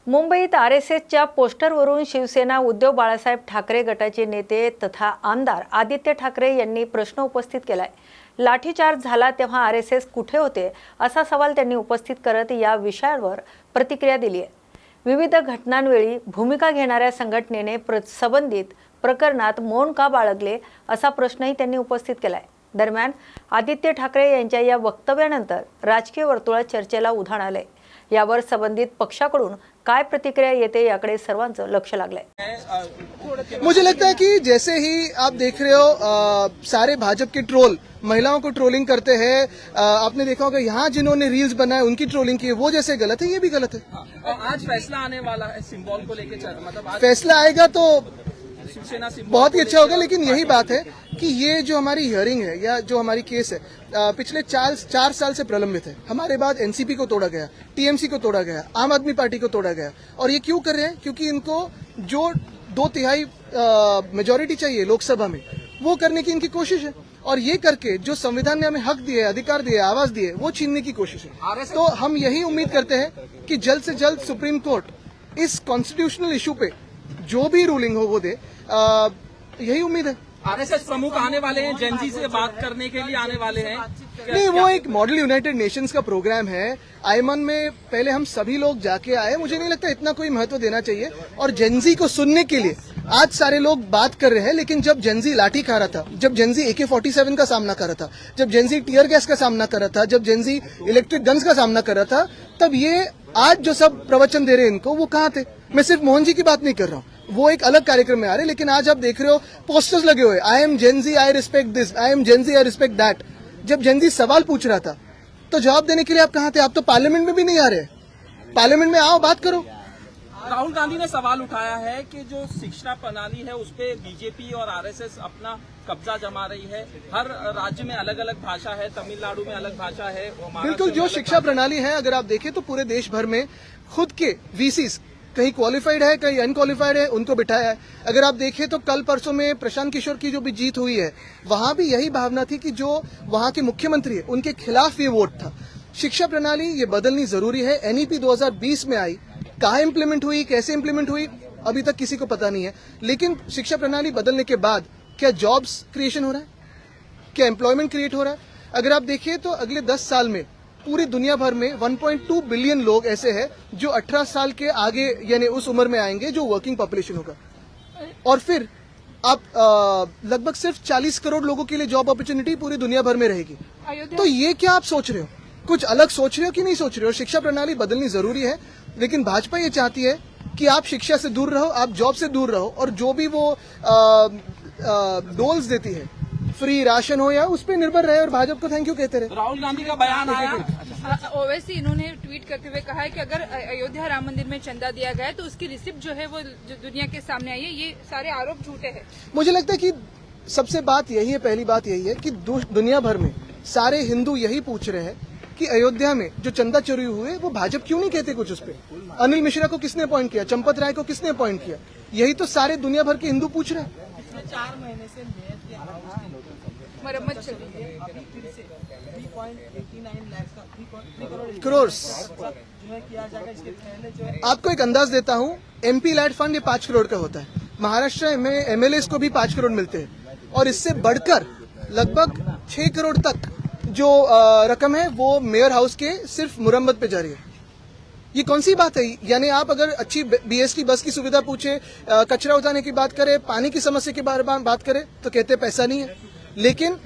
मुंबईत आरएसएसच्या पोस्टरवरून शिवसेना उद्धव बाळासाहेब ठाकरे गटाचे नेते तथा आमदार आदित्य ठाकरे यांनी प्रश्न उपस्थित केलाय। लाठीचार्ज झाला तेव्हा आरएसएस कुठे होते असा सवाल त्यांनी उपस्थित करत या विषयावर प्रतिक्रिया दिली आहे। विविध घटनांवेळी भूमिका घेणाऱ्या संघटनेने संबंधित प्रकरणात मौन का बाळगले असा प्रश्नही त्यांनी उपस्थित केलाय। दरम्यान आदित्य ठाकरे यांच्या या वक्तव्यानंतर राजकीय वर्तुळात चर्चेला उधाण आलंय। यावर संबंधित पक्षाकडून काय प्रतिक्रिया येते याकडे सर्वांचं लक्ष लागलंय। मुझे लगता है कि जैसे ही आप देख रहे हो सारे भाजपा के ट्रोल महिलाओं को ट्रोलिंग करते हैं। आपने देखा होगा यहाँ जिन्होंने रील्स बनाए उनकी ट्रोलिंग की, वो जैसे गलत है ये भी गलत है। और आज फैसला आने वाला है सिंबल को लेकर, मतलब आज फैसला आएगा तो शिवसेना बहुत ही अच्छा होगा। लेकिन यही बात है कि ये जो हमारी हियरिंग है या जो हमारी केस है पिछले 4 साल से प्रलंबित है। हमारे बाद एनसीपी को तोड़ा गया, टीएमसी को तोड़ा गया, आम आदमी पार्टी को तोड़ा गया। और ये क्यों कर रहे हैं? क्योंकि इनको जो 2/3 मेजोरिटी चाहिए लोकसभा में, वो करने की इनकी कोशिश है। और ये करके जो संविधान ने हमें हक दिए, अधिकार दिए, आवाज दिए, वो छीनने की कोशिश है। तो हम यही उम्मीद करते हैं कि जल्द से जल्द सुप्रीम कोर्ट इस कॉन्स्टिट्यूशनल इशू पे जो भी रूलिंग हो वो दे। यही उम्मीद है। आरएसएस प्रमुख आने वाले हैं, जेनजी से बात करने के लिए आने वाले हैं। नहीं, वो एक मॉडल यूनाइटेड नेशंस का प्रोग्राम है। आयमन में पहले हम सभी लोग जाके आए। मुझे नहीं लगता इतना कोई महत्व देना चाहिए। और जेनजी को सुनने के लिए आज सारे लोग बात कर रहे हैं, लेकिन जब जेनजी लाठी खा रहा था, जब जेनजी AK-47 का सामना कर रहा था, जब जेनजी टीयर गैस का सामना कर रहा था, जब जेनजी इलेक्ट्रिक गन्स का सामना कर रहा था, तब ये आज जो सब प्रवचन दे रहे हैं इनको, वो कहाँ थे? मैं सिर्फ मोहन जी की बात नहीं कर रहा हूँ, वो एक अलग कार्यक्रम में आ रहे। लेकिन आज आप देख रहे हो पोस्टर्स लगे हुए, I am Gen Z, I respect this, I am Gen Z, I respect that. जब जेनजी सवाल पूछ रहा था तो जवाब देने के लिए आप कहाँ थे? आप तो पार्लियामेंट में भी नहीं आ रहे। पार्लियामेंट में आओ, बात करो। राहुल गांधी ने सवाल उठाया है कि जो शिक्षा प्रणाली है उस पे बीजेपी और आरएसएस अपना कब्जा जमा रही है। हर राज्य में अलग अलग भाषा है, तमिलनाडु में अलग भाषा है। बिल्कुल, जो शिक्षा प्रणाली है अगर आप देखें तो पूरे देश भर में खुद के वीसीस कहीं क्वालिफाइड है, कहीं अनक्वालिफाइड है, उनको बिठाया है। अगर आप देखें तो कल परसों में प्रशांत किशोर की जो भी जीत हुई है, वहां भी यही भावना थी कि जो वहां के मुख्यमंत्री है उनके खिलाफ ये वोट था। शिक्षा प्रणाली ये बदलनी जरूरी है। NEP 2020 में आई, कहाँ इम्प्लीमेंट हुई, कैसे इम्प्लीमेंट हुई, अभी तक किसी को पता नहीं है। लेकिन शिक्षा प्रणाली बदलने के बाद क्या जॉब्स क्रिएशन हो रहा है? क्या एम्प्लॉयमेंट क्रिएट हो रहा है? अगर आप देखिए तो अगले 10 साल में पूरी दुनिया भर में 1.2 बिलियन लोग ऐसे हैं जो 18 साल के आगे यानी उस उम्र में आएंगे, जो वर्किंग पॉपुलेशन होगा। और फिर आप लगभग सिर्फ 40 करोड़ लोगों के लिए जॉब अपॉर्चुनिटी पूरी दुनिया भर में रहेगी। तो ये क्या आप सोच रहे हो? कुछ अलग सोच रहे हो कि नहीं सोच रहे हो? शिक्षा प्रणाली बदलनी जरूरी है। लेकिन भाजपा ये चाहती है कि आप शिक्षा से दूर रहो, आप जॉब से दूर रहो, और जो भी वो डोल्स देती है, फ्री राशन हो या उस पर निर्भर रहे और भाजपा को थैंक यू कहते रहे। राहुल गांधी का बयान आया। ओवैसी इन्होंने ट्वीट करते हुए कहा है कि अगर अयोध्या राम मंदिर में चंदा दिया गया है तो उसकी रिसिप्ट जो है वो जो दुनिया के सामने आई है। ये सारे आरोप झूठे हैं। मुझे लगता है कि सबसे बात यही है, पहली बात यही है कि दुनिया भर में सारे हिंदू यही पूछ रहे हैं कि अयोध्या में जो चंदा चोरी हुए वो भाजपा क्यों नहीं कहते कुछ उस पर? अनिल मिश्रा को किसने अपॉइंट किया? चंपत राय को किसने अपॉइंट किया? यही तो सारे दुनिया भर के हिंदू पूछ रहे हैं। 4 महीने से मरम्मत चल रही है। करोड़ किया जाएगा। इसके पहले जो आपको एक अंदाज देता हूँ, MP लैड फंड ये 5 करोड़ का होता है। महाराष्ट्र में MLAs को भी 5 करोड़ मिलते हैं। और इससे बढ़कर लगभग 6 करोड़ तक जो रकम है वो मेयर हाउस के सिर्फ मुरम्मत पे जा रही है। ये कौन सी बात है? यानी आप अगर अच्छी BST बस की सुविधा पूछे, कचरा उठाने की बात करें, पानी की समस्या के बारे में बात करें तो कहते पैसा नहीं है। लेकिन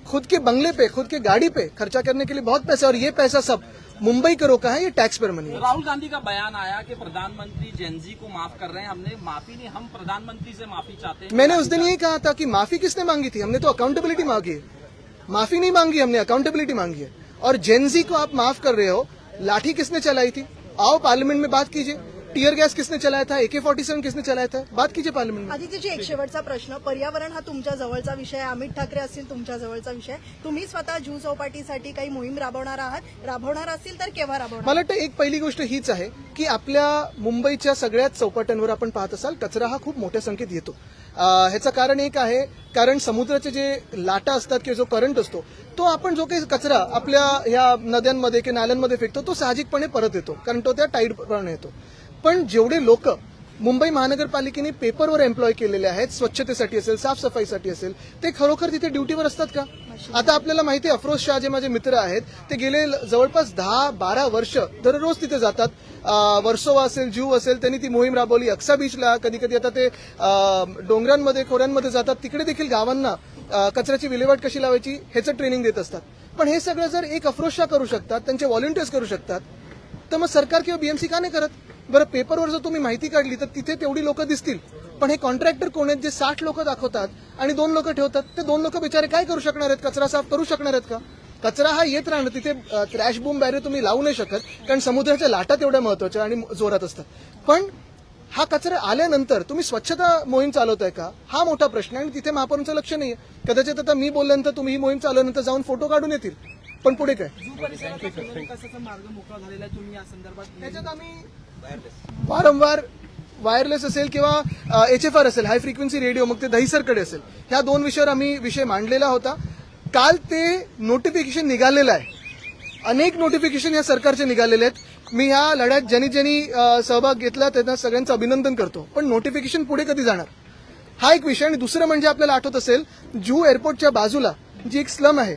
खुद के बंगले पे, खुद के गाड़ी पे खर्चा करने के लिए बहुत पैसा, और ये पैसा सब मुंबई का रोका है, ये टैक्स पर मनी है। राहुल गांधी का बयान आया कि प्रधानमंत्री जेनजी को माफ कर रहे हैं। हमने माफी नहीं, हम प्रधानमंत्री से माफी चाहते हैं। मैंने उस दिन यही कहा था कि माफी किसने मांगी थी? हमने तो अकाउंटेबिलिटी मांगी है। माफी नहीं मांगी हमने, अकाउंटेबिलिटी मांगी है। और जेनजी को आप माफ कर रहे हो। लाठी किसने चलाई थी? आओ पार्लियामेंट में बात कीजिए। टीयर गॅस किसने चलाया था, AK-47 किसने चलाया था, बात कीजिए पार्लियामेंट में। आदित्यजी, एक शेवटचा प्रश्न, पर्यावरण हा तुमच्या जवळचा विषय आहे, अमित ठाकरे असतील तुमच्या जवळचा विषय, तुम्ही स्वतः जीव चौपाटीसाठी काही मोहीम राबवणार आहात, राबवणार असतील तर केव्हा राबवणार? मला वाटतं एक पहिली गोष्ट हीच आहे की आपल्या मुंबईच्या सगळ्याच चौपाट्यांवर आपण पाहत असाल कचरा हा खूप मोठ्या संख्येत येतो। ह्याचं कारण एक आहे, कारण समुद्राचे जे लाटा असतात किंवा जो करंट असतो तो आपण जो काही कचरा आपल्या ह्या नद्यांमध्ये किंवा नाल्यांमध्ये फेकतो तो साहजिकपणे परत येतो, कारण तो त्या टाईडपणे येतो। पण जेवढे लोक मुंबई महानगरपालिकेने पेपरवर एम्प्लॉय केलेले आहेत, स्वच्छतेसाठी असेल, साफसफाईसाठी असेल, ते खरोखर तिथे ड्युटीवर असतात का? आता आपल्याला माहिती आहे, अफरोज शाह जे माझे मित्र आहेत, ते गेले जवळपास 10-12 वर्ष दररोज तिथे जातात. वर्सोवा असेल, ज्यू असेल, त्यांनी ती मोहीम राबवली. अक्सा बीचला कधी कधी आता ते डोंगरांमध्ये, खोऱ्यांमध्ये जातात, तिकडे देखील गावांना कचऱ्याची विल्हेवाट कशी लावायची ह्याचं ट्रेनिंग देत असतात. पण हे सगळं जर एक अफरोज शाह करू शकतात, त्यांचे व्हॉलंटियर्स करू शकतात, तर मग सरकार किंवा बीएमसी का नाही करत? बरं, पेपरवर जर तुम्ही माहिती काढली तर तिथे तेवढी लोक दिसतील, पण हे कॉन्ट्रॅक्टर कोण आहेत जे 60 लोक दाखवतात आणि 2 लोक ठेवतात? ते 2 लोक बिचारे काय करू शकणार आहेत? कचरा साफ करू शकणार आहेत का? कचरा हा येत राहणार, तिथे क्रॅश बूम बॅरियर तुम्ही लावू नाही शकत, कारण समुद्राच्या लाटा तेवढ्या महत्वाच्या आणि जोरात असतात. पण हा कचरा आल्यानंतर तुम्ही स्वच्छता मोहीम चालवताय का? हा मोठा प्रश्न आहे आणि तिथे महापौरांचं लक्ष नाहीये. कदाचित आता मी बोलल्यानंतर तुम्ही ही मोहीम चालवल्यानंतर जाऊन फोटो काढून येतील, पण पुढे काय? मार्ग मोकळा झालेला आहे, तुम्ही या संदर्भात त्याच्यात आम्ही वारंवार वायरलेस असेल किंवा HFR असेल, हाय फ्रिक्वेन्सी रेडिओ, मग ते दहिसरकडे असेल, ह्या 2 विषयावर आम्ही विषय मांडलेला होता. काल ते नोटिफिकेशन निघालेलं आहे. अनेक नोटिफिकेशन या सरकारचे निघालेले आहेत. मी ह्या लढ्यात ज्यांनी सहभाग घेतला त्यांना सगळ्यांचं अभिनंदन करतो. पण नोटिफिकेशन पुढे कधी जाणार हा एक विषय. आणि दुसरं म्हणजे आपल्याला आठवत असेल, जुहू एअरपोर्टच्या बाजूला जी एक स्लम आहे,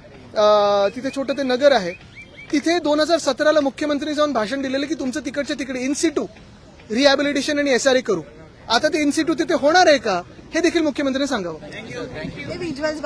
तिथे छोटं ते नगर आहे, तिथे 2017ला मुख्यमंत्र्यांनी जाऊन भाषण दिलेलं की तुमचं तिकडच्या तिकडे इनसिटू रिहॅबिलिटेशन आणि SRA करू. आता ते इनसिटू तिथे होणार आहे का हे देखील मुख्यमंत्र्यांनी सांगावं. हे विज्युअल्स